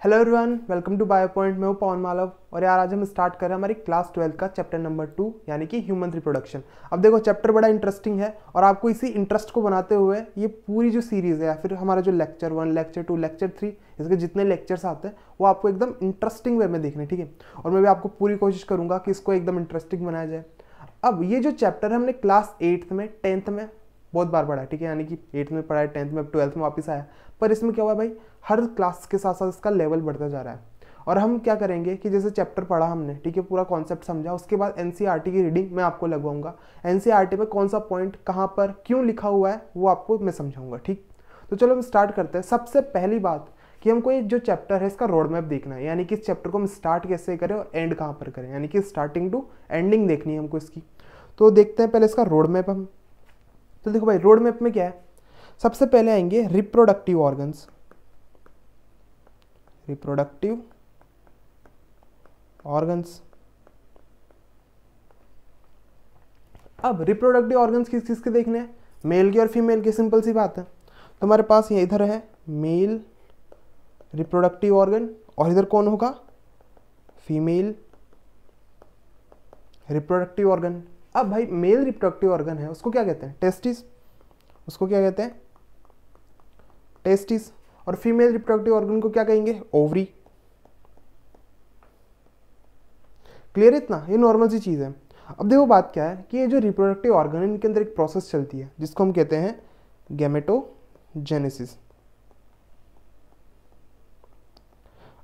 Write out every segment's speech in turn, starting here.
Hello everyone, welcome to bio point. मैं हूं पवन मालव और यार आज हम स्टार्ट कर रहे हैं हमारी क्लास 12 का चैप्टर नंबर 2 यानी कि ह्यूमन रिप्रोडक्शन। अब देखो चैप्टर बड़ा इंटरेस्टिंग है और आपको इसी इंटरेस्ट को बनाते हुए ये पूरी जो सीरीज़ है या फिर हमारा जो लेक्चर 1, लेक्चर 2, लेक्चर 3 इसके जितने लेक्चर्स आते हैं वो आपको एकदम इंटरेस्टिंग वे में देखने, ठीक है। और मैं भी आपको पूरी कोशिश करूँगा कि इसको एकदम इंटरेस्टिंग बनाया जाए। अब ये जो चैप्टर है हमने क्लास 8th में 10th में बहुत बार पढ़ा है, ठीक है, यानी कि 8th में पढ़ा है, 10th में, 12th में वापस आया। पर इसमें क्या हुआ भाई, हर क्लास के साथ साथ इसका लेवल बढ़ता जा रहा है। और हम क्या करेंगे कि जैसे चैप्टर पढ़ा हमने, ठीक है, पूरा कॉन्सेप्ट समझा, उसके बाद एनसीईआरटी की रीडिंग मैं आपको लगवाऊंगा। एनसीईआरटी में कौन सा पॉइंट कहाँ पर क्यों लिखा हुआ है वो आपको मैं समझाऊंगा, ठीक। तो चलो हम स्टार्ट करते हैं। सबसे पहली बात कि हमको ये जो चैप्टर है इसका रोड मैप देखना है, यानी कि इस चैप्टर को हम स्टार्ट कैसे करें और एंड कहाँ पर करें, यानी कि स्टार्टिंग टू एंडिंग देखनी है हमको इसकी। तो देखते हैं पहले इसका रोड मैप हम। तो देखो भाई, रोड मैप में क्या है, सबसे पहले आएंगे रिप्रोडक्टिव ऑर्गन्स। Reproductive organs. अब रिप्रोडक्टिव ऑर्गन्स किस किस के देखने हैं, मेल के और फीमेल के, सिंपल सी बात है। तो हमारे पास ये इधर है मेल रिप्रोडक्टिव ऑर्गन और इधर कौन होगा, फीमेल रिप्रोडक्टिव ऑर्गन। अब भाई मेल रिप्रोडक्टिव ऑर्गन है उसको क्या कहते हैं, टेस्टिस। उसको क्या कहते हैं, टेस्टिस। और फीमेल रिप्रोडक्टिव ऑर्गन को क्या कहेंगे, ओवरी। क्लियर इतना, ये नॉर्मल सी चीज़ है। अब देखो बात क्या है कि ये जो रिप्रोडक्टिव ऑर्गन है इनके अंदर एक प्रोसेस चलती है जिसको हम कहते हैं गैमेटोजेनेसिस।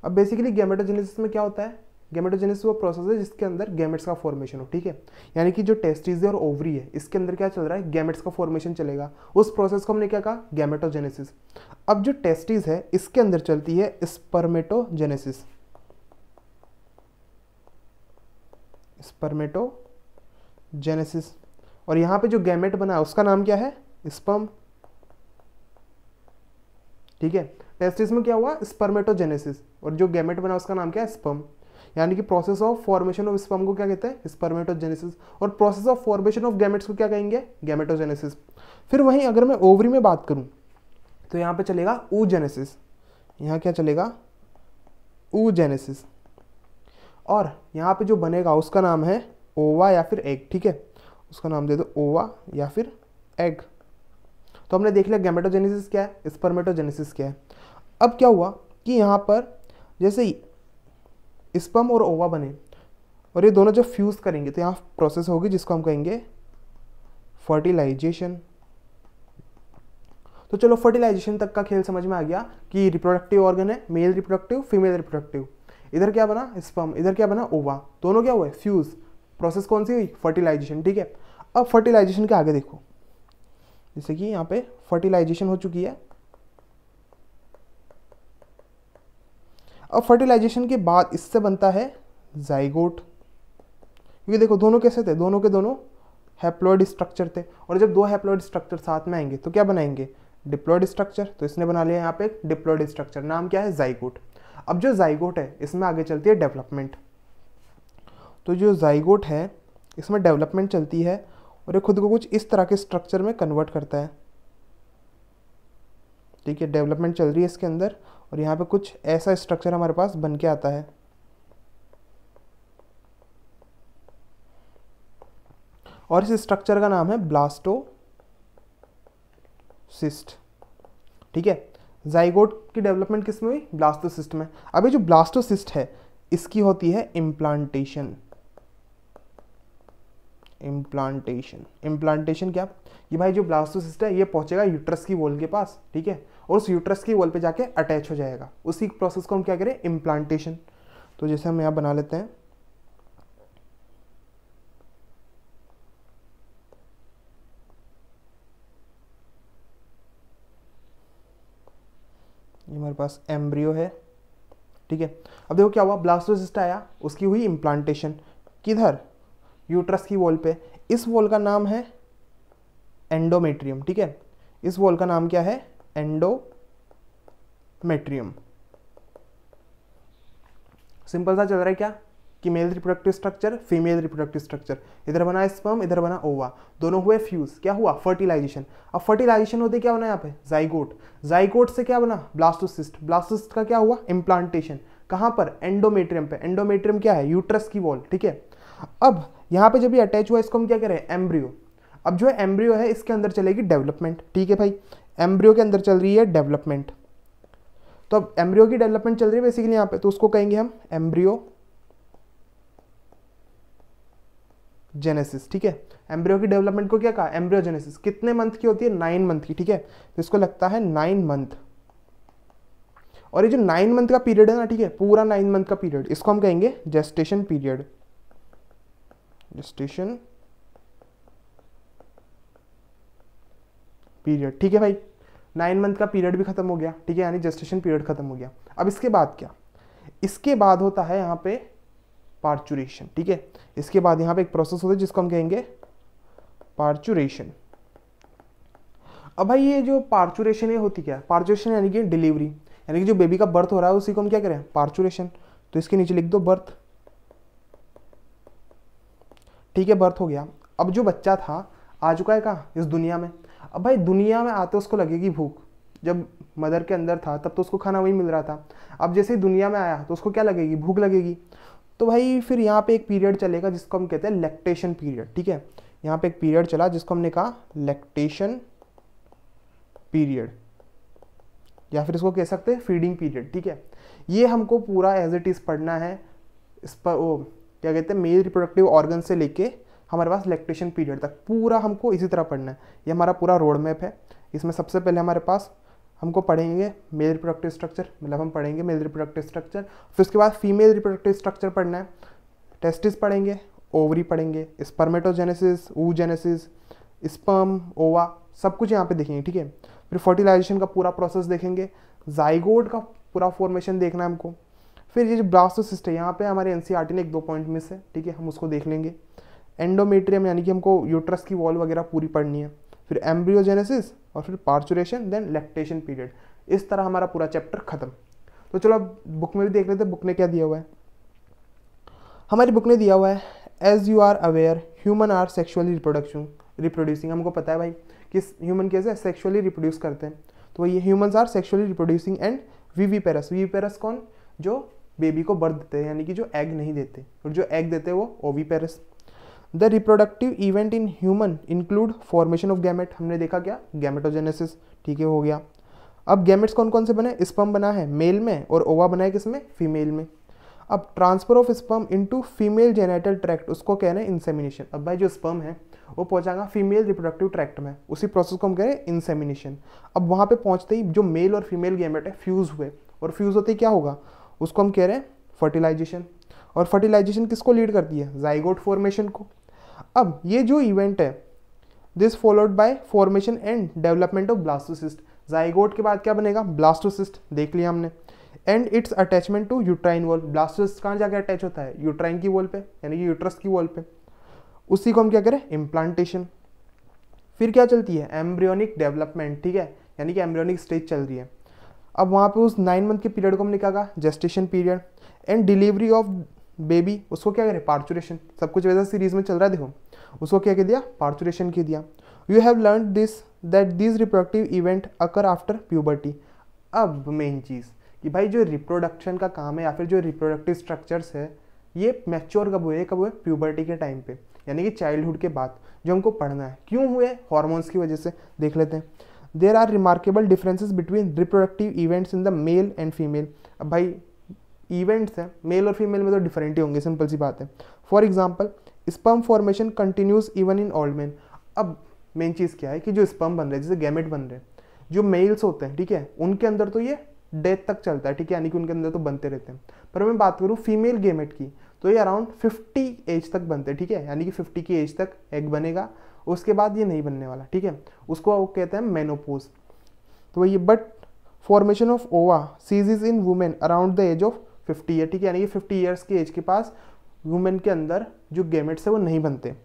अब बेसिकली गैमेटोजेनेसिस में क्या होता है, गैमेटोजेनेसिस वो प्रोसेस है जिसके अंदर गैमेट्स का फॉर्मेशन हो, ठीक है। यानी कि जो टेस्टिस है और ओवरी है इसके अंदर क्या चल रहा है, गैमेट्स का फॉर्मेशन चलेगा। उस प्रोसेस को हमने क्या कहा, गैमेटोजेनेसिस। अब जो टेस्टिस है इसके अंदर चलती है स्पर्मेटोजेनेसिस। स्पर्मेटोजेनेसिस। और यहाँ पे जो गैमेट बना है उसका नाम क्या है, स्पर्म, ठीक है। टेस्टिस में क्या हुआ, स्पर्मेटोजेनेसिस, और जो गैमेट बना उसका नाम क्या है, स्पर्म। यानी कि process of formation of sperm को क्या कहते हैं, स्पर्मेटोजेनेसिस। और process of formation of gametes को क्या कहेंगे, गैमेटोजेनेसिस। फिर वहीं अगर मैं ओवरी में बात करूं तो यहाँ पे चलेगा oogenesis। यहाँ क्या चलेगा, oogenesis। और यहाँ पे जो बनेगा उसका नाम है ओवा या फिर एग, ठीक है। उसका नाम दे दो ओवा या फिर एग। तो हमने देख लिया गैमेटोजेनेसिस क्या है, स्पर्मेटोजेनेसिस क्या है। अब क्या हुआ कि यहाँ पर जैसे ही स्पर्म और ओवा बने और ये दोनों जब फ्यूज करेंगे तो यहाँ प्रोसेस होगी जिसको हम कहेंगे फर्टिलाइजेशन। तो चलो फर्टिलाइजेशन तक का खेल समझ में आ गया कि रिप्रोडक्टिव ऑर्गन है, मेल रिप्रोडक्टिव, फीमेल रिप्रोडक्टिव। इधर क्या बना, स्पर्म, इधर क्या बना, ओवा, दोनों क्या हुए, फ्यूज। प्रोसेस कौन सी हुई, फर्टिलाइजेशन, ठीक है। अब फर्टिलाइजेशन के आगे देखो, जैसे कि यहाँ पे फर्टिलाइजेशन हो चुकी है। अब फर्टिलाइजेशन के बाद इससे बनता है जाइगोट। क्योंकि देखो दोनों कैसे थे, दोनों के दोनों हैप्लॉइड स्ट्रक्चर थे, और जब दो हैप्लॉइड स्ट्रक्चर साथ में आएंगे तो क्या बनाएंगे, डिप्लॉइड स्ट्रक्चर। तो इसने बना लिया यहाँ पे एक डिप्लॉइड स्ट्रक्चर, नाम क्या है, जाइगोट। अब जो जाइगोट है इसमें आगे चलती है डेवलपमेंट। तो जो जाइगोट है इसमें डेवलपमेंट चलती है और ये खुद को कुछ इस तरह के स्ट्रक्चर में कन्वर्ट करता है, ठीक है। डेवलपमेंट चल रही है इसके अंदर और यहाँ पे कुछ ऐसा स्ट्रक्चर हमारे पास बन के आता है। और इस स्ट्रक्चर का नाम है ब्लास्टोसिस्ट, ठीक है। जाइगोट की डेवलपमेंट किस में हुई, ब्लास्टोसिस्ट में। अभी जो ब्लास्टोसिस्ट है इसकी होती है इम्प्लांटेशन। इम्प्लांटेशन, इम्प्लांटेशन क्या, ये भाई जो ब्लास्टोसिस्ट है ये पहुंचेगा यूट्रस की वॉल के पास, ठीक है, और उस यूट्रस की वॉल पे जाके अटैच हो जाएगा। उसी प्रोसेस को हम क्या करें, इम्प्लांटेशन। तो जैसे हम यहाँ बना लेते हैं, ये हमारे पास एम्ब्रियो है, ठीक है। अब देखो क्या हुआ, ब्लास्टोसिस्ट आया, उसकी हुई इम्प्लांटेशन, किधर, यूट्रस की वॉल पे। इस वॉल का नाम है एंडोमेट्रियम, ठीक है। इस वॉल का नाम क्या है, एंडोमेट्रियम। सिंपल सा चल रहा है क्या, कि male reproductive structure, female reproductive structure, इधर बना स्पर्म, इधर बना ओवा, दोनों हुए फ्यूज, क्या हुआ फर्टिलाइजेशन। अब फर्टिलाइजेशन होते क्या बना यहाँ पे जाइगोट, जाइगोट से क्या बना ब्लास्टोसिस्ट, ब्लास्टोसिस्ट का क्या हुआ इम्प्लांटेशन, कहाँ पर एंडोमेट्रियम पे, एंडोमेट्रियम क्या है यूट्रस की वॉल, ठीक है। अब यहाँ पे जब ये अटैच हुआ इसको हम क्या कह रहे हैं एम्ब्रियो। अब जो है एम्ब्रियो है इसके अंदर चलेगी डेवलपमेंट, ठीक है भाई, एम्ब्रियो के अंदर चल रही है डेवलपमेंट। तो अब एम्ब्रियो की डेवलपमेंट चल रही है बेसिकली यहाँ पे, तो उसको कहेंगे हम एम्ब्रियो जेनेसिस, ठीक है। एम्ब्रियो की डेवलपमेंट को क्या कहा एम्ब्रियोजेनेसिस। कितने मंथ की होती है 9 मंथ की, ठीक है। तो इसको लगता है 9 मंथ। और ये जो 9 मंथ का पीरियड है ना, ठीक है, पूरा 9 मंथ का पीरियड, इसको हम कहेंगे जेस्टेशन पीरियड, जेस्टेशन पीरियड, ठीक है भाई। 9 मंथ का पीरियड भी खत्म हो गया, ठीक है, यानी जेस्टेशन पीरियड खत्म हो गया। अब इसके बाद क्या, इसके बाद होता है यहाँ पे पार्चुरेशन, ठीक है। इसके बाद यहाँ पे एक प्रोसेस होता है जिसको हम कहेंगे पार्चुरेशन। अब भाई ये जो पार्चुरेशन ये होती क्या है, पार्चुरेशन यानी कि डिलीवरी, यानी कि जो बेबी का बर्थ हो रहा है उसी को हम क्या करें पार्चुरेशन। तो इसके नीचे लिख दो बर्थ, ठीक है, बर्थ हो गया। अब जो बच्चा था आ चुका है कहाँ इस दुनिया में। अब भाई दुनिया में आते उसको लगेगी भूख, जब मदर के अंदर था तब तो उसको खाना वही मिल रहा था, अब जैसे ही दुनिया में आया तो उसको क्या लगेगी भूख लगेगी। तो भाई फिर यहाँ पे एक पीरियड चलेगा जिसको हम कहते हैं लैक्टेशन पीरियड, ठीक है। यहाँ पे एक पीरियड चला जिसको हमने कहा लैक्टेशन पीरियड, या फिर इसको कह सकते हैं फीडिंग पीरियड, ठीक है। ये हमको पूरा एज इट इज़ पढ़ना है, इस पर वो क्या कहते हैं मेल रिप्रोडक्टिव ऑर्गन से लेके हमारे पास लैक्टेशन पीरियड तक पूरा हमको इसी तरह पढ़ना है। ये हमारा पूरा रोड मैप है। इसमें सबसे पहले हमारे पास हमको पढ़ेंगे मेल रिप्रोडक्टिव स्ट्रक्चर, मतलब हम पढ़ेंगे मेल रिप्रोडक्टिव स्ट्रक्चर, फिर उसके बाद फीमेल रिप्रोडक्टिव स्ट्रक्चर पढ़ना है, टेस्टिस पढ़ेंगे, ओवरी पढ़ेंगे, स्पर्मेटोजेनेसिस, oogenesis, स्पर्म, ओवा, सब कुछ यहाँ पे देखेंगे, ठीक है। फिर फर्टिलाइजेशन का पूरा प्रोसेस देखेंगे, जाइगोट का पूरा फॉर्मेशन देखना है हमको। फिर ये जो ब्लास्टोसिस्ट है यहाँ पे हमारे एनसीईआरटी ने 1-2 पॉइंट मिस है, ठीक है, हम उसको देख लेंगे। एंडोमेट्रियम यानी कि हमको यूट्रस की वॉल वगैरह पूरी पढ़नी है, फिर एम्ब्रियोजेनेसिस और फिर पार्चुरेशन, देन लैक्टेशन पीरियड। इस तरह हमारा पूरा चैप्टर खत्म। तो चलो अब बुक में भी देख लेते हैं, बुक ने क्या दिया हुआ है। हमारी बुक ने दिया हुआ है as you are aware human are sexually reproducing. हमको पता है भाई कि ह्यूमन कैसे सेक्सुअली रिप्रोड्यूस करते हैं, तो ये humans are sexually reproducing and viviparous, viviparous कौन जो बेबी को बर्थ देते हैं यानी कि जो एग नहीं देते, और जो एग देते हैं वो oviparous. The reproductive event in human include formation of gamete, हमने देखा क्या गैमेटोजेनेसिस, ठीक है, हो गया। अब गैमेट्स कौन कौन से बने, स्पर्म बना है मेल में और ओवा बना है किसमें फीमेल में। अब transfer of sperm into female genital tract, उसको कह रहे हैं इंसेमिनेशन। अब भाई जो स्पर्म है वो पहुंचाएगा फीमेल रिप्रोडक्टिव ट्रैक्ट में, उसी प्रोसेस को हम कह रहे हैं इंसेमिनेशन। अब वहाँ पे पहुँचते ही जो मेल और फीमेल गैमेट है फ्यूज हुए, और फ्यूज होते ही क्या होगा उसको हम कह रहे हैं फर्टिलाइजेशन। और फर्टिलाइजेशन किसको लीड करती है जाइगोट फॉर्मेशन को। अब ये जो इवेंट है this followed by formation and development of blastocyst, zygote के बाद क्या बनेगा ब्लास्टोसिस्ट, देख लिया हमने। And its attachment to uterine wall, blastocyst कहाँ जाकर अटैच होता है यूट्राइन की वॉल पे, यानी कि यूट्रस की वॉल पे, उसी को हम क्या करें इम्प्लांटेशन। फिर क्या चलती है एम्ब्रियोनिक डेवलपमेंट, ठीक है, यानी कि एम्ब्रियोनिक स्टेज चल रही है। अब वहाँ पे उस 9 मंथ के पीरियड को हमने क्या कहा gestation period. And delivery of baby, उसको क्या करें पार्चुरेशन, सब कुछ वैसा सीरीज में चल रहा है देखो, उसको क्या कह दिया पार्चुरेशन कह दिया। You have learn this that this reproductive event occur after puberty. अब मेन चीज़ कि भाई जो रिप्रोडक्शन का काम है या फिर जो रिप्रोडक्टिव स्ट्रक्चर्स है ये मैच्योर कब हुए, कब हुए प्यूबर्टी के टाइम पे, यानी कि चाइल्डहुड के बाद, जो हमको पढ़ना है। क्यों हुए हॉर्मोन्स की वजह से, देख लेते हैं। There are remarkable differences between reproductive events in the male and female. अब भाई इवेंट्स हैं मेल और फीमेल में तो डिफरेंट ही होंगे, सिंपल सी बात है। For example sperm formation continues even in old man. अब मेन चीज़ क्या है कि जो स्पर्म बन रहे हैं जैसे गैमेट बन रहे हैं, जो मेल्स होते हैं, ठीक है, उनके अंदर तो ये डेथ तक चलता है, ठीक है, यानी कि उनके अंदर तो बनते रहते हैं। पर मैं बात करूँ फीमेल गैमेट की तो ये अराउंड 50 एज तक बनते हैं, ठीक है, यानी कि 50 की एज तक एग बनेगा, उसके बाद ये नहीं बनने वाला, ठीक है, उसको वो कहते हैं मेनोपोज। तो ये but formation of ova ceases in women around the age of 50 year, ठीक है, यानी कि 50 ईयर्स की एज के पास वुमेन के अंदर जो गैमेट्स है वो नहीं बनते।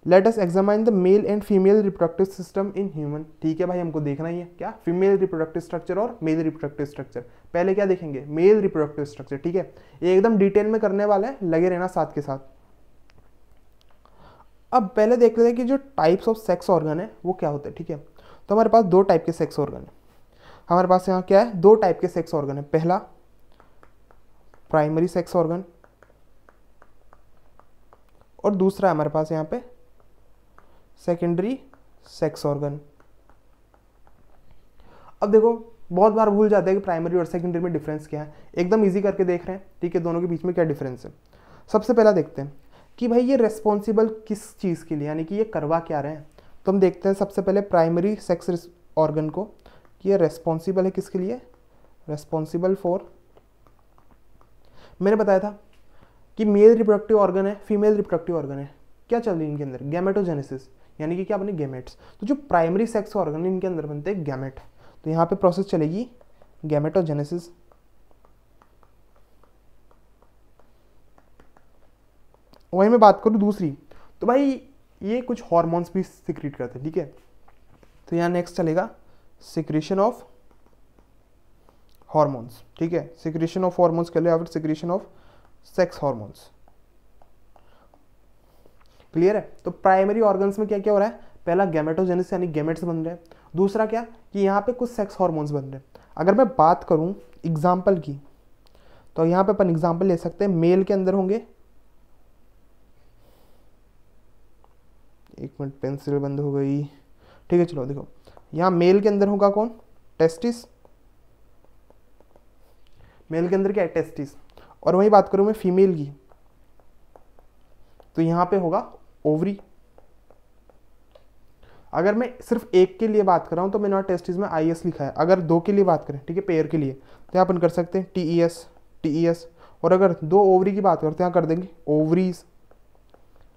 Let us examine the male and female reproductive system in human. ठीक है भाई, हमको देखना ही है क्या, फीमेल रिप्रोडक्टिव स्ट्रक्चर और मेल रिप्रोडक्टिव स्ट्रक्चर। पहले क्या देखेंगे, मेल रिप्रोडक्टिव स्ट्रक्चर। ठीक है, ये एकदम डिटेल में करने वाले हैं, लगे रहना साथ के साथ। अब पहले देख लेते हैं कि जो टाइप्स ऑफ सेक्स ऑर्गन है वो क्या होते हैं। ठीक है, तो हमारे पास दो टाइप के सेक्स ऑर्गन है। हमारे पास यहाँ क्या है, दो टाइप के सेक्स ऑर्गन है। पहला प्राइमरी सेक्स ऑर्गन और दूसरा हमारे पास यहाँ पे सेकेंडरी सेक्स ऑर्गन। अब देखो बहुत बार भूल जाते हैं कि प्राइमरी और सेकेंडरी में डिफरेंस क्या है, एकदम इजी करके देख रहे हैं। ठीक है, दोनों के बीच में क्या डिफरेंस है। सबसे पहला देखते हैं कि भाई ये रेस्पॉन्सिबल किस चीज़ के लिए, यानी कि ये करवा क्या रहे हैं। तो हम देखते हैं सबसे पहले प्राइमरी सेक्स ऑर्गन को कि ये रेस्पॉन्सिबल है किसके लिए, रेस्पॉन्सिबल फॉर, मैंने बताया था कि मेल रिप्रोडक्टिव ऑर्गन है, फीमेल रिप्रोडक्टिव ऑर्गन है, क्या चल रही है इनके अंदर, गैमेटोजेनेसिस, यानी कि क्या बने गेमेट्स। तो जो प्राइमरी सेक्स ऑर्गन है इनके अंदर बनते हैं गैमेट। तो यहाँ पे प्रोसेस चलेगी गैमेटोजेनेसिस। वहीं मैं बात करूँ दूसरी, तो भाई ये कुछ हार्मोन्स भी सिक्रीट करते हैं। ठीक है, तो यहाँ नेक्स्ट चलेगा सिक्रीशन ऑफ हार्मोन्स। ठीक है, सिक्रीशन ऑफ हार्मोन्स के लिए या फिर secretion of sex hormones. Clear है। तो प्राइमरी ऑर्गन्स में क्या क्या हो रहा है, पहला गैमेटोजेनेसिस यानी गैमेट्स बन रहे हैं, दूसरा क्या कि यहाँ पे कुछ सेक्स हार्मोन्स बन रहे हैं। अगर मैं बात करूँ एग्जाम्पल की, तो यहाँ पे अपन एग्जाम्पल ले सकते हैं, मेल के अंदर होंगे, एक मिनट पेंसिल बंद हो गई। ठीक है, चलो देखो, यहाँ मेल के अंदर होगा कौन, टेस्टिस, मेल के अंदर क्या है, टेस्टिस। और वही बात करूँ मैं फीमेल की, तो यहाँ पे होगा ओवरी। अगर मैं सिर्फ एक के लिए बात कर रहा हूँ तो मैंने टेस्टिस में IS लिखा है। अगर दो के लिए बात करें, ठीक है, पेयर के लिए, तो यहाँ अपन कर सकते हैं TES। और अगर दो ओवरी की बात करते हैं, यहाँ कर देंगे ओवरीज।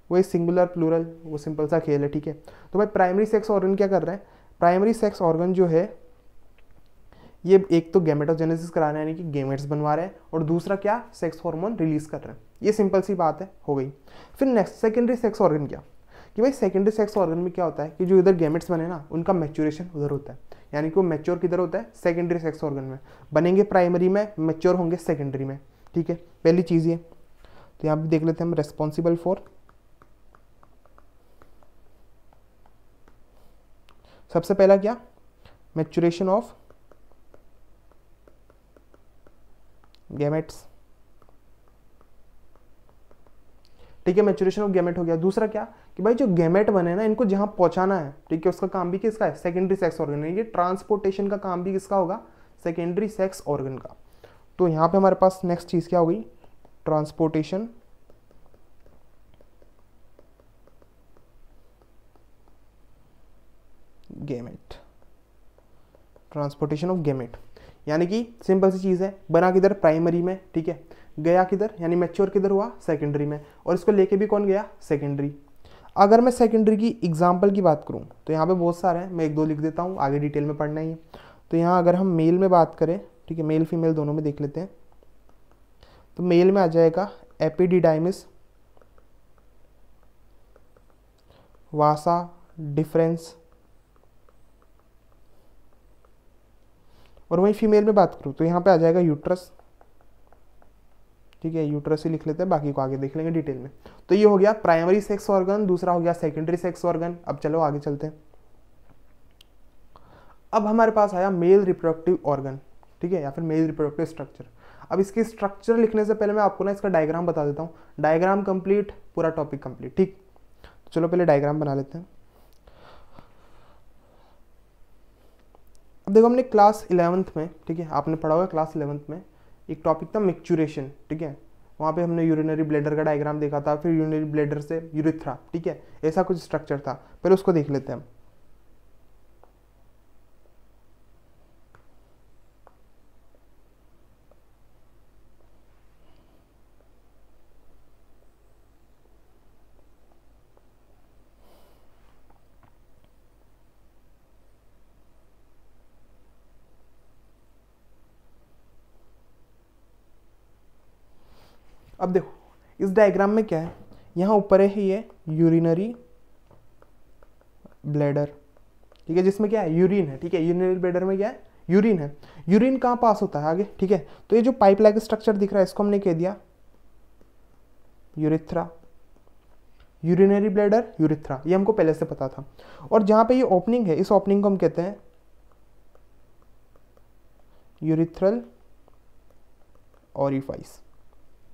वही सिंगुलर प्लूरल, वो सिंपल सा खेल है। ठीक है, तो भाई प्राइमरी सेक्स ऑर्गन क्या कर रहे हैं, प्राइमरी सेक्स ऑर्गन जो है ये एक तो गैमेटोजेनेसिस करा रहे हैं, यानी कि गैमेट्स बनवा रहे हैं, और दूसरा क्या, सेक्स हार्मोन रिलीज कर रहे हैं। ये सिंपल सी बात है, हो गई। फिर नेक्स्ट सेकेंडरी सेक्स ऑर्गन क्या, कि भाई सेकेंडरी सेक्स ऑर्गन में क्या होता है कि जो इधर गैमेट्स बने ना, उनका मैच्योरेशन उधर होता है, यानी कि वो मैच्योर किधर होता है, सेकेंडरी सेक्स ऑर्गन में। बनेंगे प्राइमरी में, मैच्योर होंगे सेकेंडरी में। ठीक है, पहली चीज़ ये। तो यहाँ पे देख लेते हैं हम, रेस्पॉन्सिबल फॉर, सबसे पहला क्या, मैच्योरेशन ऑफ गैमेट्स। ठीक है, मैच्योरेशन ऑफ गैमेट हो गया। दूसरा क्या कि भाई जो गैमेट बने ना, इनको जहां पहुंचाना है, ठीक है, उसका काम भी किसका है, सेकेंडरी सेक्स ऑर्गन है। ये ट्रांसपोर्टेशन का काम भी किसका होगा, सेकेंडरी सेक्स ऑर्गन का। तो यहाँ पे हमारे पास नेक्स्ट चीज क्या होगी, transportation gamete, transportation of gamete, यानी कि सिंपल सी चीज़ है, बना किधर, प्राइमरी में, ठीक है, गया किधर, यानी मैच्योर किधर हुआ, सेकेंडरी में, और इसको लेके भी कौन गया, सेकेंडरी। अगर मैं सेकेंडरी की एग्जाम्पल की बात करूँ तो यहाँ पे बहुत सारे हैं, मैं एक दो लिख देता हूँ, आगे डिटेल में पढ़ना ही है। तो यहाँ अगर हम मेल में बात करें, ठीक है, मेल फीमेल दोनों में देख लेते हैं, तो मेल में आ जाएगा एपिडिडाइमिस, वासा डिफरेंस, और वहीं फीमेल में बात करूँ तो यहाँ पे आ जाएगा यूट्रस। ठीक है, यूट्रस ही लिख लेते हैं, बाकी को आगे देख लेंगे डिटेल में। तो ये हो गया प्राइमरी सेक्स ऑर्गन, दूसरा हो गया सेकेंडरी सेक्स ऑर्गन। अब चलो आगे चलते हैं। अब हमारे पास आया मेल रिप्रोडक्टिव ऑर्गन, ठीक है, या फिर मेल रिप्रोडक्टिव स्ट्रक्चर। अब इसकी स्ट्रक्चर लिखने से पहले मैं आपको ना इसका डायग्राम बता देता हूँ। डायग्राम कंप्लीट, पूरा टॉपिक कंप्लीट। ठीक, तो चलो पहले डायग्राम बना लेते हैं। अब देखो हमने क्लास 11th में, ठीक है, आपने पढ़ा होगा क्लास 11th में एक टॉपिक था मैच्योरेशन, ठीक है, वहाँ पे हमने यूरिनरी ब्लैडर का डायग्राम देखा था, फिर यूरिनरी ब्लैडर से यूरिथ्रा, ठीक है, ऐसा कुछ स्ट्रक्चर था। पहले उसको देख लेते हैं हम। अब देखो इस डायग्राम में क्या है, यहाँ ऊपर है ये यूरिनरी ब्लैडर, ठीक है, जिसमें क्या है, यूरिन है, ठीक है, यूरिनरी ब्लैडर में क्या है, यूरिन है। यूरिन कहाँ पास होता है आगे, ठीक है, तो ये जो पाइप लाइक स्ट्रक्चर दिख रहा है इसको हमने कह दिया यूरिथ्रा, यूरिनरी ब्लैडर यूरिथ्रा, ये हमको पहले से पता था। और जहाँ पे ये ओपनिंग है इस ओपनिंग को हम कहते हैं यूरिथ्रल ओरिफाइस,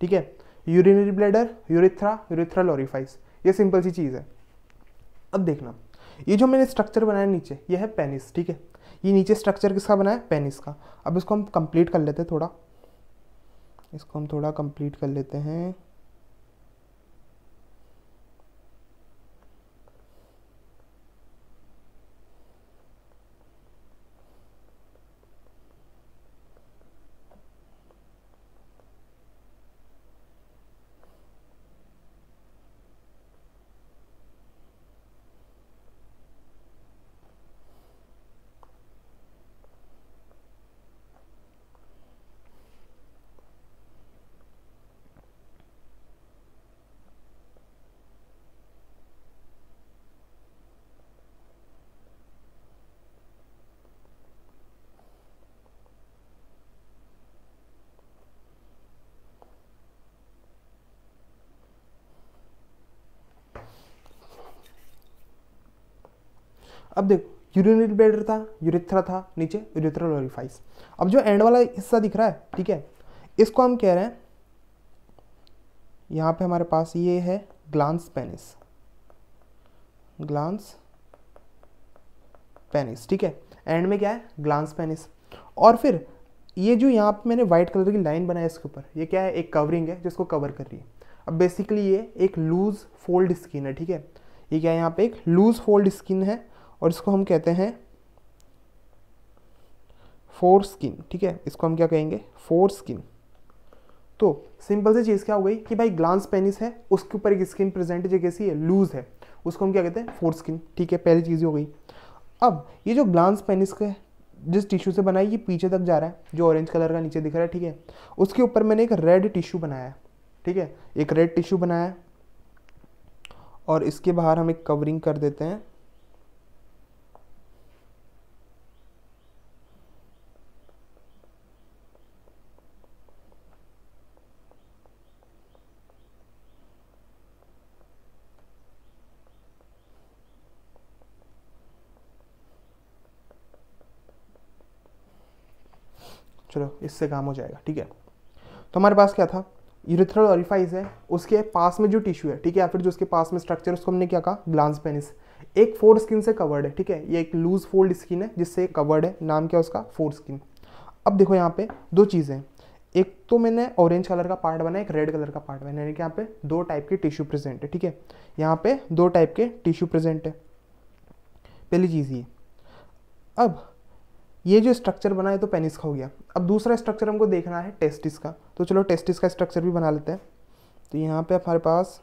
ठीक है, urinary bladder urethra urethral orifice, ये सिंपल सी चीज़ है। अब देखना ये जो मैंने स्ट्रक्चर बनाया नीचे ये है पेनिस, ठीक है, ये नीचे स्ट्रक्चर किसका बनाया, पेनिस का। अब इसको हम कंप्लीट कर लेते हैं थोड़ा, इसको हम थोड़ा कंप्लीट कर लेते हैं। अब देखो यूरिनरी ब्लैडर था, यूरिथ्रा था, नीचे यूरिथ्रल ओरिफाइस। अब जो एंड वाला हिस्सा दिख रहा है, ठीक है, इसको हम कह रहे हैं, यहाँ पे हमारे पास ये है ग्लांस पेनिस, ग्लांस पेनिस, ठीक है, एंड में क्या है, ग्लांस पेनिस। और फिर ये जो यहाँ पे मैंने व्हाइट कलर की लाइन बनाया इसके ऊपर, ये क्या है, एक कवरिंग है जिसको कवर कर रही है। अब बेसिकली ये एक लूज फोल्ड स्किन है, ठीक है, ये क्या है, यहाँ पे एक लूज फोल्ड स्किन है और इसको हम कहते हैं फोर स्किन, ठीक है, इसको हम क्या कहेंगे, फोर स्किन। तो सिंपल सी चीज़ क्या हो गई कि भाई ग्लांस पेनिस है, उसके ऊपर एक स्किन प्रेजेंट है जो कैसी है, लूज है, उसको हम क्या कहते हैं, फोर स्किन, ठीक है, पहली चीज़ हो गई। अब ये जो ग्लांस पेनिस का जिस टिश्यू से बनाई ये पीछे तक जा रहा है, जो ऑरेंज कलर का नीचे दिख रहा है, ठीक है, उसके ऊपर मैंने एक रेड टिश्यू बनाया है, ठीक है, एक रेड टिश्यू बनाया है और इसके बाहर हम एक कवरिंग कर देते हैं। चलो इससे काम हो जाएगा, ठीक है। तो हमारे पास क्या था, यूरिथ्रल ओरिफाइस है, उसके पास में जो टिश्यू है, ठीक है, या फिर जो उसके पास में स्ट्रक्चर उसको हमने क्या कहा, ग्लांस पेनिस, एक फोर स्किन से कवर्ड है, ठीक है, ये एक लूज फोल्ड स्किन है जिससे कवर्ड है, नाम क्या उसका, फोर स्किन। अब देखो यहाँ पे दो चीज़ें, एक तो मैंने ऑरेंज कलर का पार्ट बनाया, एक रेड कलर का पार्ट बनाया, यानी कि यहाँ पे दो टाइप के टिश्यू प्रेजेंट है, ठीक है, यहाँ पे दो टाइप के टिश्यू प्रेजेंट है, पहली चीज़ ये। अब ये जो स्ट्रक्चर बना है तो पेनिस का हो गया। अब दूसरा स्ट्रक्चर हमको देखना है टेस्टिस का, तो चलो टेस्टिस का स्ट्रक्चर भी बना लेते हैं। तो यहाँ पे हमारे पास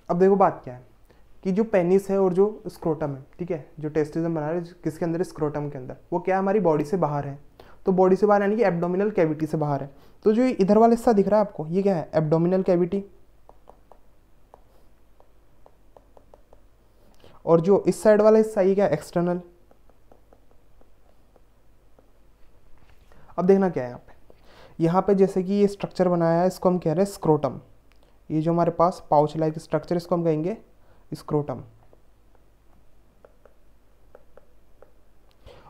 अब देखो बात क्या है कि जो पेनिस है और जो स्क्रोटम है, ठीक है, जो टेस्टिस हम बना रहे हैं किसके अंदर, स्क्रोटम के अंदर, वो क्या है, हमारी बॉडी से बाहर है। तो बॉडी से बाहर यानी कि एब्डोमिनल कैविटी से बाहर है। तो जो इधर वाला हिस्सा दिख रहा है आपको, ये क्या है, एब्डोमिनल कैविटी, और जो इस साइड वाला हिस्सा ये क्या है, एक्सटर्नल। अब देखना क्या है यहाँ पे जैसे कि ये स्ट्रक्चर बनाया है, इसको हम कह रहे हैं स्क्रोटम। ये जो हमारे पास पाउच लाइक स्ट्रक्चर, इसको हम कहेंगे स्क्रोटम।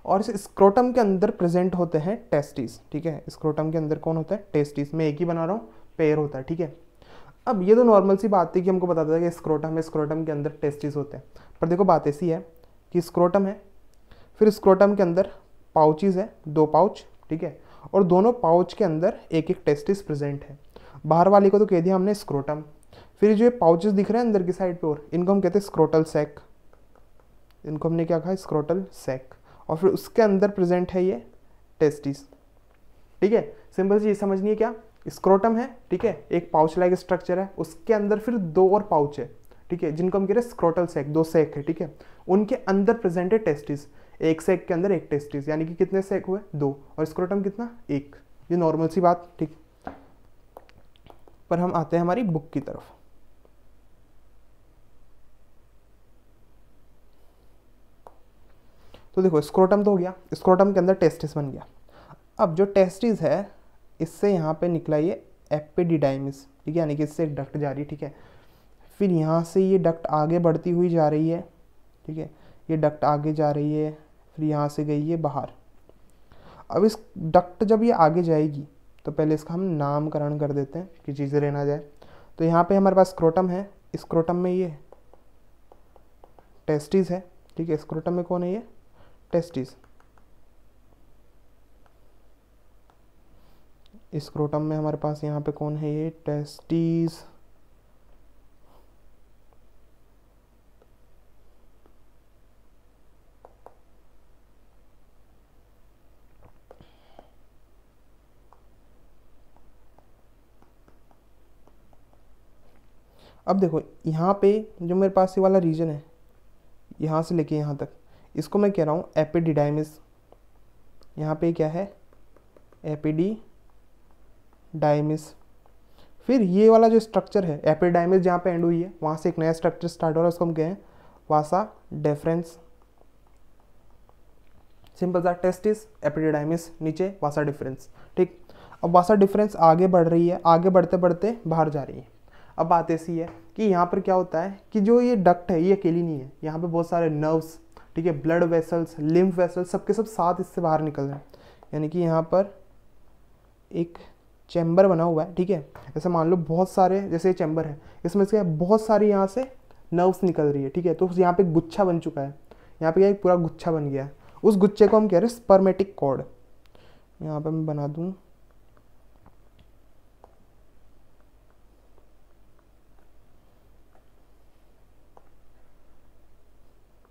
और इस स्क्रोटम के अंदर प्रेजेंट होते हैं टेस्टिस, ठीक है, स्क्रोटम के अंदर कौन होता है, टेस्टिस। मैं एक ही बना रहा हूँ, पेयर होता है, ठीक है। अब ये तो नॉर्मल सी बात थी कि हमको बताता था कि स्क्रोटम है, स्क्रोटम के अंदर टेस्टिस होते हैं, पर देखो बात ऐसी है कि स्क्रोटम है, फिर स्क्रोटम के अंदर पाउचेज है, दो पाउच, ठीक है, और दोनों पाउच के अंदर एक एक टेस्टिस प्रेजेंट है। बाहर वाले को तो कह दिया हमने स्क्रोटम, फिर जो ये पाउचेस दिख रहे हैं अंदर की साइड पे, और इनको हम कहते हैं स्क्रोटल सैक, इनको हमने क्या कहा, स्क्रोटल सैक। और फिर उसके अंदर प्रेजेंट है ये टेस्टिस। ठीक है, सिंपल सी चीज समझनी है क्या, स्क्रोटम है, ठीक है, एक पाउच लाइक स्ट्रक्चर है, उसके अंदर फिर 2 और पाउच है, ठीक है, जिनको हम कह रहे हैं स्क्रोटल सैक, 2 सैक है, ठीक है, उनके अंदर प्रेजेंट है टेस्टिस। एक सैक के अंदर एक टेस्टिस, यानी कि कितने सैक हुए, 2, और स्क्रोटम कितना, 1। ये नॉर्मल सी बात, ठीक। पर हम आते हैं हमारी बुक की तरफ। तो देखो स्क्रोटम तो हो गया, स्क्रोटम के अंदर टेस्टिस बन गया। अब जो टेस्टिस है इससे यहाँ पे निकला ये एपिडिडाइमिस, ठीक है, यानी कि इससे एक डक्ट जा रही है, ठीक है, फिर यहाँ से ये डक्ट आगे बढ़ती हुई जा रही है, ठीक है, ये डक्ट आगे जा रही है, फिर यहाँ से गई है बाहर। अब इस डक्ट जब ये आगे जाएगी तो पहले इसका हम नामकरण कर देते हैं कि चीज़ें रहना जाए। तो यहाँ पे हमारे पास स्क्रोटम है, स्क्रोटम में ये टेस्टिस है, ठीक है, स्क्रोटम में कौन है, ये टेस्टिस। स्क्रोटम में हमारे पास यहाँ पे कौन है, ये टेस्टिस। अब देखो यहाँ पे जो मेरे पास ये वाला रीजन है, यहाँ से लेके यहाँ तक, इसको मैं कह रहा हूँ एपिडिडाइमिस। यहाँ पे क्या है, एपिडिडाइमिस। फिर ये वाला जो स्ट्रक्चर है एपिडाइमिस, जहाँ पे एंड हुई है वहाँ से एक नया स्ट्रक्चर स्टार्ट हो रहा है, उसको हम कहें वासा डिफरेंस। सिंपल सा, टेस्टिस, एपिडिडाइमिस, नीचे वासा डिफरेंस, ठीक। अब वासा डिफरेंस आगे बढ़ रही है, आगे बढ़ते बढ़ते बाहर जा रही है। अब बात ऐसी है कि यहाँ पर क्या होता है कि जो ये डक्ट है ये अकेली नहीं है, यहाँ पे बहुत सारे नर्व्स, ठीक है, ब्लड वेसल्स, लिम्फ वेसल्स, सबके सब साथ इससे बाहर निकल रहे हैं। यानी कि यहाँ पर एक चैम्बर बना हुआ है, ठीक है, ऐसे मान लो बहुत सारे, जैसे ये चैम्बर है, इसमें से बहुत सारी यहाँ से नर्व्स निकल रही है, ठीक है, तो यहाँ पे गुच्छा बन चुका है, यहाँ पे एक पूरा गुच्छा बन गया है। उस गुच्छे को हम कह रहे हैं स्पर्मेटिक कॉर्ड। यहाँ पे मैं बना दूँ,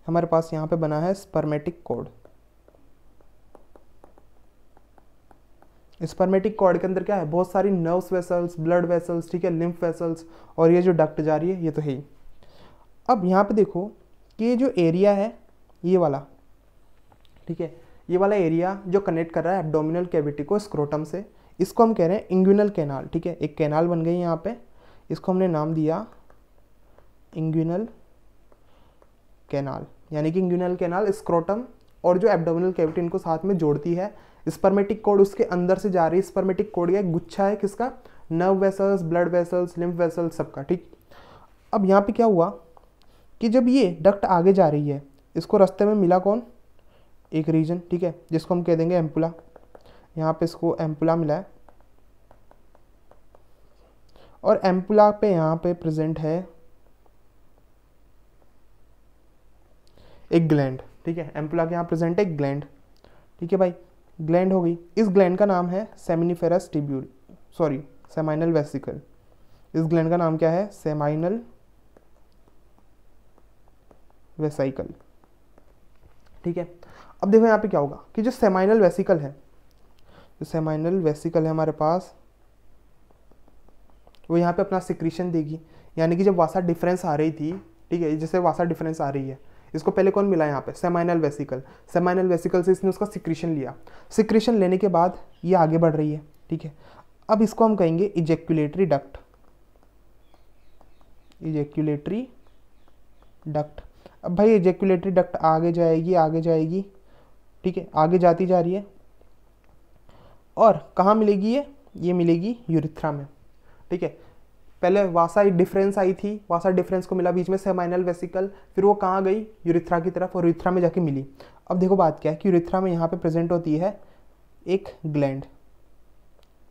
हमारे पास यहाँ पे बना है स्पर्मेटिक कॉर्ड। स्पर्मेटिक कॉर्ड के अंदर क्या है, बहुत सारी नर्व्स वेसल्स, ब्लड वेसल्स, ठीक है, लिम्फ वेसल्स, और ये जो डक्ट जा रही है ये तो है ही। अब यहाँ पे देखो कि ये जो एरिया है ये वाला, ठीक है, ये वाला एरिया जो कनेक्ट कर रहा है एब्डोमिनल कैविटी को स्क्रोटम से, इसको हम कह रहे हैं इंग्विनल कैनाल, ठीक है, एक कैनाल बन गई यहाँ पे, इसको हमने नाम दिया इंग्विनल कैनाल। यानी कि इंग्विनल कैनाल स्क्रोटम और जो एब्डोमिनल कैविटी इनको साथ में जोड़ती है। स्पर्मेटिक कॉर्ड उसके अंदर से जा रही है, स्पर्मेटिक कॉर्ड का एक गुच्छा है, किसका, nerve vessels, blood vessels, lymph vessels, सबका, ठीक। अब यहाँ पे क्या हुआ कि जब ये डक्ट आगे जा रही है, इसको रास्ते में मिला कौन, एक रीजन, ठीक है, जिसको हम कह देंगे एम्पुला। यहाँ पे इसको एम्पुला मिला है, और एम्पुला पे यहाँ पे प्रेजेंट है एक ग्लैंड, ठीक है, एम्पुला के यहाँ प्रेजेंट है एक ग्लैंड, ठीक है भाई, ग्लैंड हो गई। इस ग्लैंड का नाम है seminiferous tubule, sorry seminal vesicle. इस ग्लैंड का नाम क्या है, सेमाइनल वेसिकल, ठीक है। अब देखो यहाँ पे क्या होगा कि जो सेमाइनल वेसिकल है, जो सेमाइनल वेसिकल है हमारे पास, वो यहाँ पे अपना सिक्रीशन देगी। यानी कि जब वासा डिफरेंस आ रही थी, ठीक है, जैसे वासा डिफरेंस आ रही है, इसको पहले कौन मिला यहाँ पे, सेमाइनल वेसिकल। सेमाइनल वेसिकल से इसने उसका सिक्रीशन लिया, सिक्रीशन लेने के बाद ये आगे बढ़ रही है, ठीक है। अब इसको हम कहेंगे इजेक्यूलेटरी डक्ट, इजेक्यूलेटरी डक्ट। अब भाई इजेक्यूलेटरी डक्ट आगे जाएगी, आगे जाएगी, ठीक है, आगे जाती जा रही है, और कहाँ मिलेगी ये मिलेगी यूरिथ्रा में, ठीक है। पहले वासा डिफरेंस आई थी, वासा डिफरेंस को मिला बीच में सेमाइनल वेसिकल, फिर वो कहाँ गई, यूरिथ्रा की तरफ, और यूरिथ्रा में जाके मिली। अब देखो बात क्या है कि यूरिथ्रा में यहाँ पे प्रेजेंट होती है एक ग्लैंड,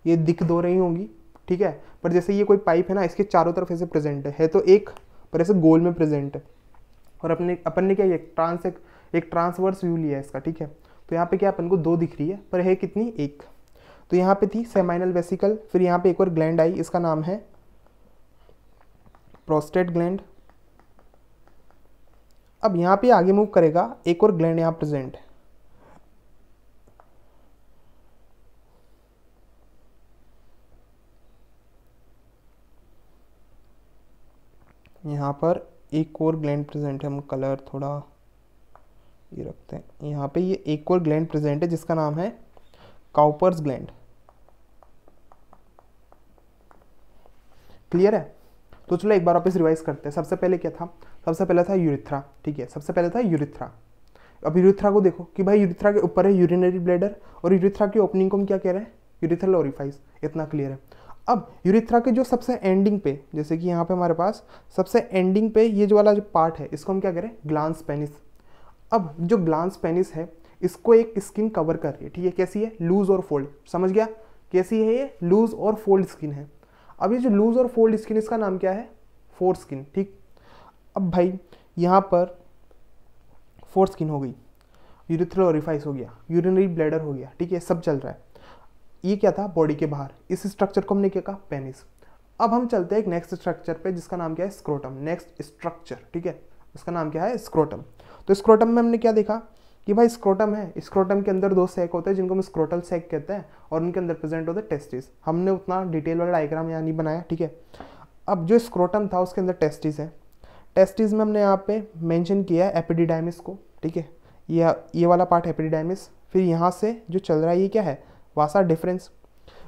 ये दिख दो रही होंगी, ठीक है, पर जैसे ये कोई पाइप है ना, इसके चारों तरफ ऐसे प्रेजेंट है तो एक पर ऐसे गोल में प्रेजेंट है। और अपन ने क्या एक ट्रांसवर्स व्यू लिया है इसका, ठीक है। तो यहाँ पे क्या अपन को 2 दिख रही है, पर है कितनी, 1। तो यहाँ पे थी सेमाइनल वेसिकल, फिर यहाँ पे एक और ग्लैंड आई, इसका नाम है प्रोस्टेट ग्लैंड। अब यहाँ पे आगे मूव करेगा, एक और ग्लैंड यहाँ प्रेजेंट है, यहाँ पर एक और ग्लैंड प्रेजेंट है, हम कलर थोड़ा ये रखते हैं। यहाँ पे ये एक और ग्लैंड प्रेजेंट है जिसका नाम है काउपर्स ग्लैंड। क्लियर है? तो चलो एक बार वापस रिवाइज करते हैं। सबसे पहले क्या था? सबसे पहले था यूरिथ्रा, ठीक है, सबसे पहले था यूरिथ्रा। अब यूरिथ्रा को देखो कि भाई यूरिथ्रा के ऊपर है यूरिनरी ब्लैडर, और यूरिथ्रा की ओपनिंग को हम क्या कह रहे हैं? Urethral orifice. इतना क्लियर है। अब यूरिथ्रा के जो सबसे एंडिंग पे, जैसे कि यहाँ पे हमारे पास सबसे एंडिंग पे ये जो वाला जो पार्ट है, इसको हम क्या करें? Glans penis. अब जो ग्लांस पेनिस है इसको एक स्किन कवर कर रही है, ठीक है। कैसी है? लूज और फोल्ड। समझ गया? कैसी है ये? लूज और फोल्ड स्किन है। अब ये जो लूज और फोल्ड स्किन, इसका नाम क्या है? फोर स्किन, ठीक। अब भाई यहाँ पर फोर स्किन हो गई, यूरिथ्रल ओरिफाइस हो गया, यूरिनरी ब्लैडर हो गया, ठीक है, सब चल रहा है। ये क्या था? बॉडी के बाहर। इस स्ट्रक्चर को हमने क्या कहा? पेनिस। अब हम चलते हैं एक नेक्स्ट स्ट्रक्चर पे जिसका नाम क्या है? स्क्रोटम। नेक्स्ट स्ट्रक्चर, ठीक है, उसका नाम क्या है? स्क्रोटम। तो स्क्रोटम में हमने क्या देखा कि भाई स्क्रोटम है, स्क्रोटम के अंदर दो सैक होते हैं जिनको हम स्क्रोटल सैक कहते हैं, और उनके अंदर प्रेजेंट होते हैं टेस्टिस। हमने उतना डिटेल वाला डायग्राम यहाँ नहीं बनाया, ठीक है। अब जो स्क्रोटम था उसके अंदर टेस्टिस है। टेस्टिस में हमने यहाँ पे मेंशन किया है एपिडिडाइमिस को, ठीक है, ये वाला पार्ट एपिडिडाइमिस। फिर यहाँ से जो चल रहा है ये क्या है? वासा डिफरेंस।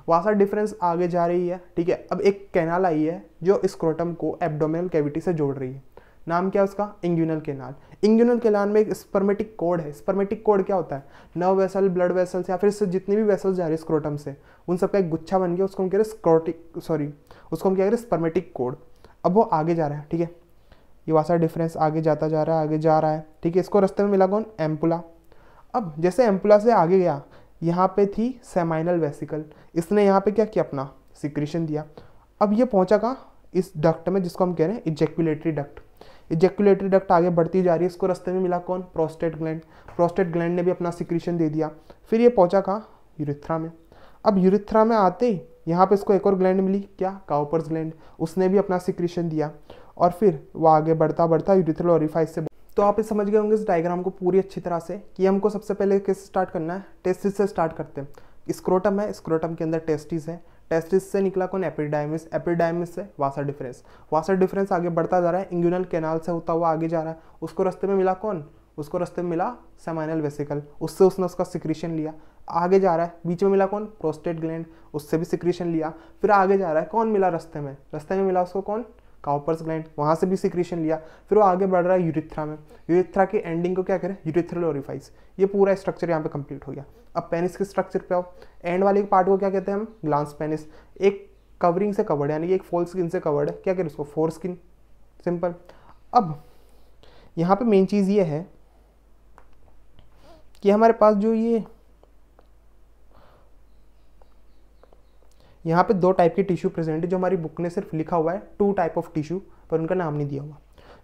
वासा डिफरेंस आगे जा रही है, ठीक है। अब एक कैनाल आई है जो स्क्रोटम को एब्डोमिनल कैविटी से जोड़ रही है। नाम क्या है उसका? इंग्यूनल कैनाल। इंग्यूनल कैनाल में एक स्पर्मेटिक कोड है। स्पर्मेटिक कोड क्या होता है? नर्व वेसल, ब्लड वेसल्स, या फिर इससे जितनी भी वेसल्स जा रही है स्क्रोटम से, उन सबका एक गुच्छा बन गया, उसको हम कह रहे हैं उसको हम क्या कह रहे हैं? Spermatic code. अब वो आगे जा रहा है, ठीक है, ये वासा डिफरेंस आगे जाता जा रहा है, आगे जा रहा है, ठीक है। इसको रास्ते में मिला कौन? एम्पुला। अब जैसे एम्पुला से आगे गया, यहाँ पे थी सेमाइनल वेसिकल, इसने यहाँ पे क्या किया? अपना सिक्रीशन दिया। अब ये पहुंचा कहाँ? इस डक्ट में जिसको हम कह रहे हैं इजेक्युलेटरी डक्ट। इजेक्युलेटरी डक्ट आगे बढ़ती जा रही है, इसको रास्ते में मिला कौन? Prostate gland. प्रोस्टेट ग्लैंड ने भी अपना सिक्रीशन दे दिया। फिर ये पहुंचा कहाँ? यूरिथ्रा में। अब यूरिथ्रा में आते ही यहाँ पे इसको एक और ग्लैंड मिली, क्या? Cowper's gland. उसने भी अपना सिक्रीशन दिया, और फिर वो आगे बढ़ता बढ़ता यूरिथ्रल ओरिफाइस से। तो आप ये समझ गए होंगे इस डायग्राम को पूरी अच्छी तरह से कि हमको सबसे पहले किस स्टार्ट करना है? टेस्टिस से स्टार्ट करते हैं। स्क्रोटम है, स्क्रोटम के अंदर टेस्टिस है, टेस्टिस से निकला कौन? एपिडाइमिस। एपिडाइमिस से वासा डिफरेंस। वासा डिफरेंस आगे बढ़ता जा रहा है, इंग्यूनल कैनाल से होता हुआ आगे जा रहा है। उसको रास्ते में मिला कौन? उसको रास्ते में मिला सेमाइनल वेसिकल, उससे उसने उसका सिक्रीशन लिया। आगे जा रहा है, बीच में मिला कौन? प्रोस्टेट ग्लैंड, उससे भी सिक्रीशन लिया। फिर आगे जा रहा है, कौन मिला रास्ते में? रास्ते में मिला उसको कौन? काउपर्स ग्लैंड, वहाँ से भी सिक्रीशन लिया। फिर वो आगे बढ़ रहा है यूरिथ्रा में। यूरिथ्रा की एंडिंग को क्या करें? Urethral orifice. ये पूरा स्ट्रक्चर यहाँ पे कंप्लीट हो गया। अब पेनिस के स्ट्रक्चर पे आओ। एंड वाले पार्ट को क्या कहते हैं हम? Glans penis. एक कवरिंग से कवर्ड, यानी कि एक फोल स्किन से कवर्ड है, क्या करें उसको? Four skin. सिंपल। अब यहाँ पे मेन चीज़ ये है कि हमारे पास जो ये यहाँ पे दो टाइप के टिश्यू प्रेजेंट है, जो हमारी बुक ने सिर्फ लिखा हुआ है 2 टाइप ऑफ टिश्यू, पर उनका नाम नहीं दिया हुआ।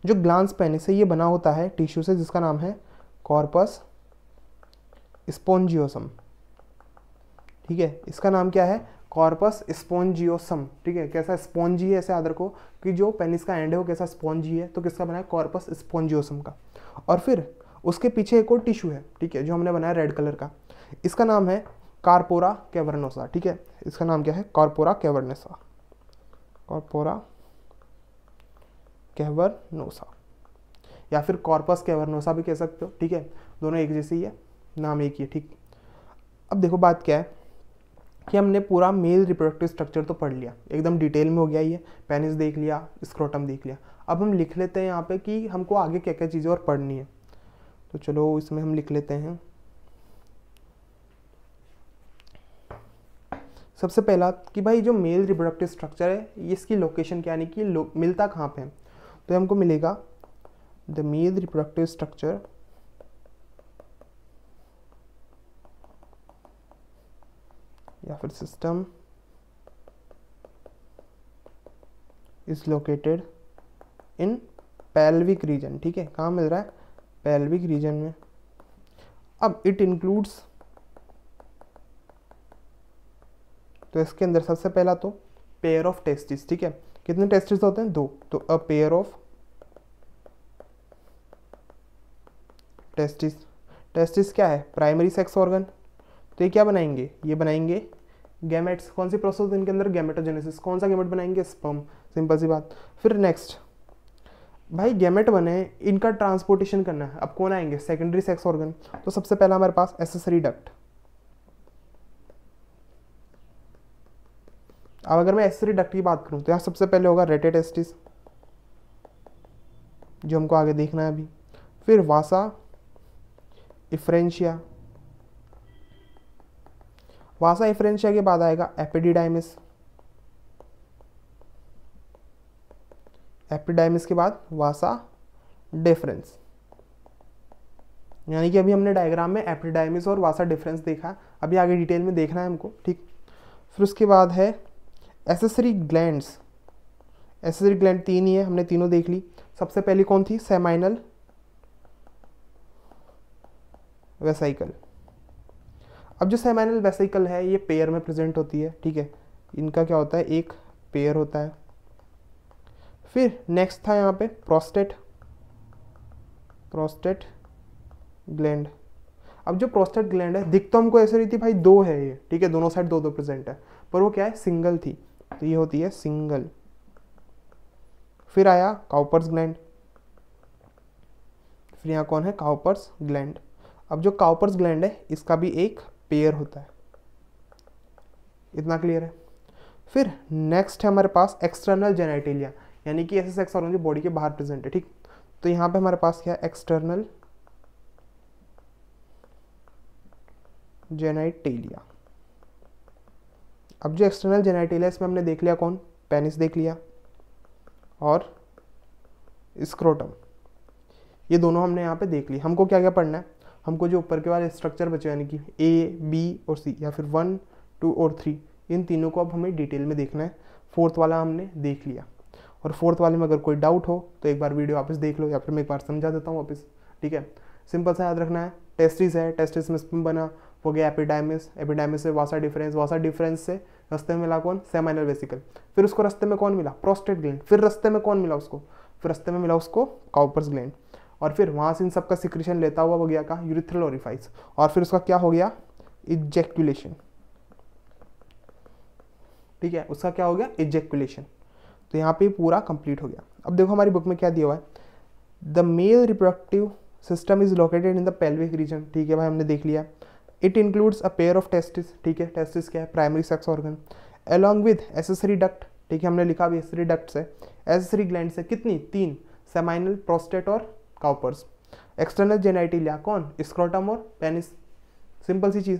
जो ग्लांस पेनिस है ये बना होता है टिश्यू से जिसका नाम है कॉर्पस स्पोंजियोसम, ठीक है। इसका नाम क्या है? कॉर्पस स्पोंजियोसम, ठीक है। कैसा? स्पॉन्जी है, ऐसे याद रखो कि जो पेनिस का एंड है वो कैसा? स्पॉन्जी है। तो किसका बना है? कॉर्पस स्पोंजियोसम का। और फिर उसके पीछे एक और टिश्यू है, ठीक है, जो हमने बनाया रेड कलर का। इसका नाम है कार्पोरा कैवर्नोसा, ठीक है। इसका नाम क्या है? Corpora cavernosa. कॉर्पोरा कैवर्नोसा या फिर कॉर्पस कैवर्नोसा भी कह सकते हो, ठीक है। दोनों एक जैसे ही है, नाम एक ही है, ठीक। अब देखो बात क्या है कि हमने पूरा मेल रिप्रोडक्टिव स्ट्रक्चर तो पढ़ लिया, एकदम डिटेल में हो गया ये। पेनिस देख लिया, स्क्रोटम देख लिया। अब हम लिख लेते हैं यहाँ पे कि हमको आगे क्या क्या चीज़ें और पढ़नी है। तो चलो इसमें हम लिख लेते हैं। सबसे पहला कि भाई जो मेल रिप्रोडक्टिव स्ट्रक्चर है ये इसकी लोकेशन क्या, यानी कि मिलता कहाँ पे है? तो हमको मिलेगा द मेल रिप्रोडक्टिव स्ट्रक्चर या फिर system is located in pelvic region, ठीक है। कहाँ मिल रहा है? पेल्विक रीजन में। अब इट इंक्लूड्स, तो इसके अंदर सबसे पहला तो पेयर ऑफ टेस्टिस, ठीक है। कितने टेस्टिस होते हैं? 2। तो a pair of testis. Testis क्या है? Primary sex organ. तो ये क्या बनाएंगे? ये बनाएंगे गैमेट्स। कौन सी प्रोसेस इनके अंदर? गैमेटोजेनेसिस। कौन सा गैमेट बनाएंगे? स्पर्म। सिंपल सी बात। फिर नेक्स्ट भाई गैमेट बने, इनका ट्रांसपोर्टेशन करना है। अब कौन आएंगे? Secondary sex organ. तो सबसे पहला हमारे पास एसेसरी डक्ट। अब अगर मैं एसेसरी डक्ट की बात करूं तो यहाँ सबसे पहले होगा रेटेटेस्टिस, जो हमको आगे देखना है अभी। फिर वासा इफ्रेंशिया, वासा इफ्रेंशिया के बाद आएगा एपिडिडाइमिस, एपिडाइमिस के बाद वासा डिफरेंस। यानी कि अभी हमने डायग्राम में एपिडाइमिस और वासा डिफरेंस देखा, अभी आगे डिटेल में देखना है हमको, ठीक। फिर उसके बाद है एसेसरी ग्लैंड्स। एसेसरी ग्लैंड 3 ही है, हमने तीनों देख ली। सबसे पहली कौन थी? Seminal vesicle. अब जो सेमाइनल वेसाइकल है ये पेयर में प्रेजेंट होती है, ठीक है। इनका क्या होता है? एक पेयर होता है। फिर नेक्स्ट था यहाँ पे प्रोस्टेट, प्रोस्टेट ग्लैंड। अब जो प्रोस्टेट ग्लैंड है, दिख तो हमको ऐसे रही थी भाई 2 है ये, ठीक है, दोनों साइड 2-2 प्रेजेंट है, पर वो क्या है? सिंगल थी, तो ये होती है सिंगल। फिर आया काउपर्स ग्लैंड, फिर यहाँ कौन है? Cowper's gland. अब जो काउपर्स ग्लैंड है इसका भी एक पेयर होता है, इतना क्लियर है। फिर नेक्स्ट है हमारे पास एक्सटर्नल जेनाइटेलिया, यानी कि ऐसे सेक्स ऑर्गन जो बॉडी के बाहर प्रेजेंट है, ठीक। तो यहाँ पे हमारे पास क्या है? External genitalia. अब जो एक्सटर्नल जेनाइटेलिया इसमें हमने देख लिया कौन? पेनिस देख लिया और स्क्रोटम, ये दोनों हमने यहाँ पे देख ली। हमको क्या क्या पढ़ना है? हमको जो ऊपर के वाले स्ट्रक्चर बचे, यानी कि ए, बी और सी, या फिर 1, 2 और 3, इन तीनों को अब हमें डिटेल में देखना है। 4th वाला हमने देख लिया, और 4th वाले में अगर कोई डाउट हो तो एक बार वीडियो वापस देख लो, या फिर मैं एक बार समझा देता हूँ वापस, ठीक है। सिंपल सा याद रखना है। टेस्टिस है, टेस्टिस में स्पर्म बना, हो गया एपिडाइमिस, एपिडाइमिस से वासा डिफरेंस, वासा डिफरेंस से रास्ते में मिला कौन? Seminal vesicle. फिर उसको रास्ते में कौन मिला? Prostate gland. फिर रास्ते में कौन मिला उसको? फिर रास्ते में मिला उसको काउपर्स ग्लैंड। और फिर वहाँ से इन सब का सिक्रेशन लेता हुआ हो गया का यूरिथ्रल ओरिफाइस, और फिर उसका क्या हो गया? इजेक्युलेशन, ठीक है, उसका क्या हो गया? इजेक्युलेशन। तो यहाँ पे पूरा कंप्लीट हो गया। अब देखो हमारी बुक में क्या दिया हुआ है? The male reproductive system is located in the pelvic region, ठीक है भाई, हमने देख लिया। It includes a pair of testis, ठीक है, टेस्टिस क्या है? Primary sex organ, along with accessory duct, ठीक है, हमने लिखा भी एसेसरी डक्ट से, एसेसरी ग्लैंड से कितनी? 3, सेमाइनल, प्रोस्टेट और काउपर्स। एक्सटर्नल जेनाइटेलिया कौन? स्क्रोटम और पेनिस, सिंपल सी चीज़।